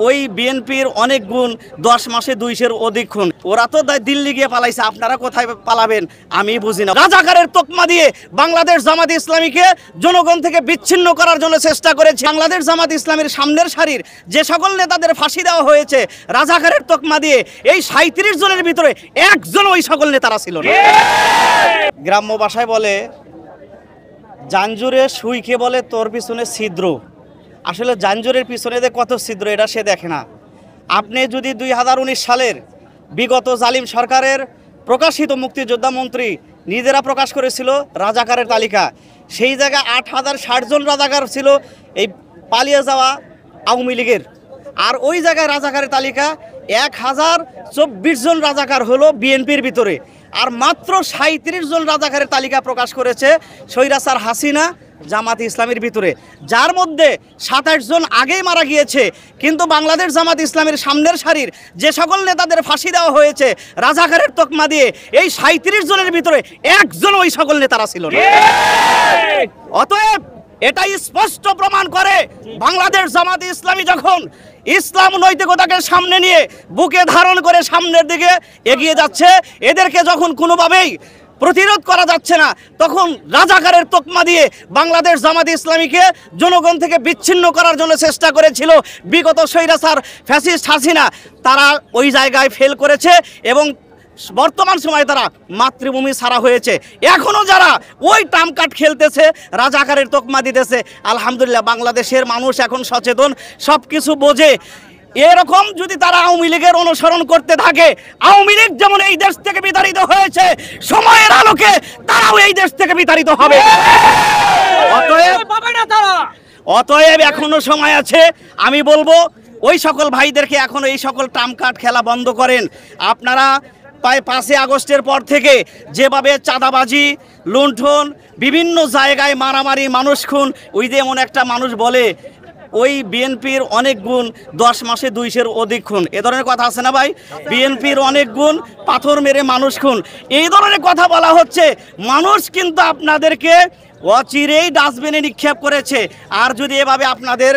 ওই বিএনপির অনেক গুণ 10 মাসে 200-এর অধিক খুন। ওরা তো দিল্লি গিয়ে পালাইছে, আপনারা কোথায় পালাবেন আমি বুঝি না। রাজাকারের তকমা দিয়ে বাংলাদেশ জামাত ইসলামীকে জনগণ থেকে বিচ্ছিন্ন করার জন্য চেষ্টা করেছে। বাংলাদেশ জামাত ইসলামীর সামনের সারির যে সকল নেতাদের ফাঁসি দেওয়া হয়েছে রাজাকারের তকমা দিয়ে, এই 37 জনের ভিতরে একজন ওই সকল নেতারা ছিল না। গ্রাম্য ভাষায় বলে জাঞ্জুরে সুইকে বলে তোর পিছনে ছিদ্র। আসলে জাঞ্জুরের পিছনে যে কত ছিদ্র এটা সে দেখে না। আপনি যদি 2019 সালের বিগত জালিম সরকারের প্রকাশিত মুক্তিযোদ্ধা মন্ত্রী নিজেরা প্রকাশ করেছিল রাজাকারের তালিকা, সেই জায়গায় 8060 জন রাজাকার ছিল এই পালিয়ে যাওয়া আওয়ামী লীগের। আর ওই জায়গায় রাজাকারের তালিকা 1024 জন রাজাকার হলো বিএনপির ভিতরে। আর মাত্র 37 জন রাজাকারের তালিকা প্রকাশ করেছে স্বৈরাচার হাসিনা জামাত ইসলামের ভিতরে, যার মধ্যে 27 জন আগেই মারা গিয়েছে। কিন্তু বাংলাদেশ জামাত ইসলামের সামনের সারির যে সকল নেতাদের ফাঁসি দেওয়া হয়েছে রাজাকারের তকমা দিয়ে, এই 37 জনের ভিতরে একজন ওই সকল নেতারা ছিল না। অতএব এটাই স্পষ্ট প্রমাণ করে বাংলাদেশ জামাত ইসলামী যখন ইসলাম নৈতিকতাকে সামনে নিয়ে বুকে ধারণ করে সামনের দিকে এগিয়ে যাচ্ছে, এদেরকে যখন কোনোভাবেই প্রতিরোধ করা যাচ্ছে না, তখন রাজাকারের তকমা দিয়ে বাংলাদেশ জামাত ইসলামীকে জনগণ থেকে বিচ্ছিন্ন করার জন্য চেষ্টা করেছিল বিগত স্বৈরাচার ফ্যাসিস্ট হাসিনা। তারা ওই জায়গায় ফেল করেছে এবং বর্তমান সময়ে তারা মাতৃভূমি ছাড়া হয়েছে। এখনও যারা ওই টাম কাট খেলতেছে, রাজাকারের তকমা দিতেছে, আলহামদুলিল্লাহ বাংলাদেশের মানুষ এখন সচেতন, সব কিছু বোঝে। এরকম যদি তারা আওয়ামী লীগের অনুসরণ করতে থাকে, আওয়ামী লীগ যেমন এই দেশ থেকে বিতাড়িত হয়েছে, সময়ের আলোকে তারাও এই দেশ থেকে বিতাড়িত হবে। অতএব এখনো সময় আছে। আমি বলবো ওই সকল ভাইদেরকে এখনো এই সকল টাম কাট খেলা বন্ধ করেন। আপনারা প্রায় 5 আগস্টের পর থেকে যেভাবে চাঁদাবাজি, লুণ্ঠন, বিভিন্ন জায়গায় মারামারি, মানুষ খুন, ওই যে এমন একটা মানুষ বলে ওই বিএনপির অনেক গুণ 10 মাসে 200-এর অধিক খুন, এ ধরনের কথা আছে না ভাই? বিএনপির অনেক গুণ, পাথর মেরে মানুষ খুন, এই ধরনের কথা বলা হচ্ছে। মানুষ কিন্তু আপনাদেরকে অচিরেই ডাস্টবিনে নিক্ষেপ করেছে। আর যদি এভাবে আপনাদের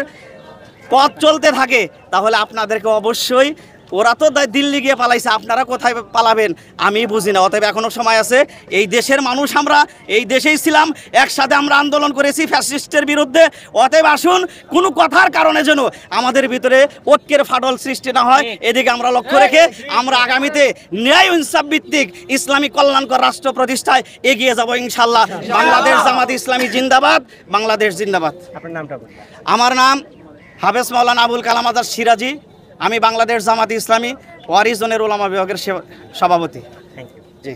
পথ চলতে থাকে তাহলে আপনাদেরকে অবশ্যই, ওরা তো দিল্লি গিয়ে পালাইছে, আপনারা কোথায় পালাবেন আমি বুঝি না। অতএব এখনো সময় আছে। এই দেশের মানুষ, আমরা এই দেশেই ছিলাম, একসাথে আমরা আন্দোলন করেছি ফ্যাসিস্টের বিরুদ্ধে। অতএব আসুন, কোনো কথার কারণে যেন আমাদের ভিতরে ঐক্যের ফাটল সৃষ্টি না হয়, এদিকে আমরা লক্ষ্য রেখে আমরা আগামীতে ন্যায় ইনসাফ ভিত্তিক ইসলামী কল্যাণকর রাষ্ট্র প্রতিষ্ঠায় এগিয়ে যাব ইনশাল্লাহ। বাংলাদেশ জামাত ইসলামী জিন্দাবাদ, বাংলাদেশ জিন্দাবাদ। আপনার নামটা? আমার নাম হাফেজ মাওলানা আবুল কালাম আজাদ সিরাজি। আমি বাংলাদেশ জামাত ইসলামী ওয়ারিস জোনের উলামা বিভাগের সভাপতি। জি।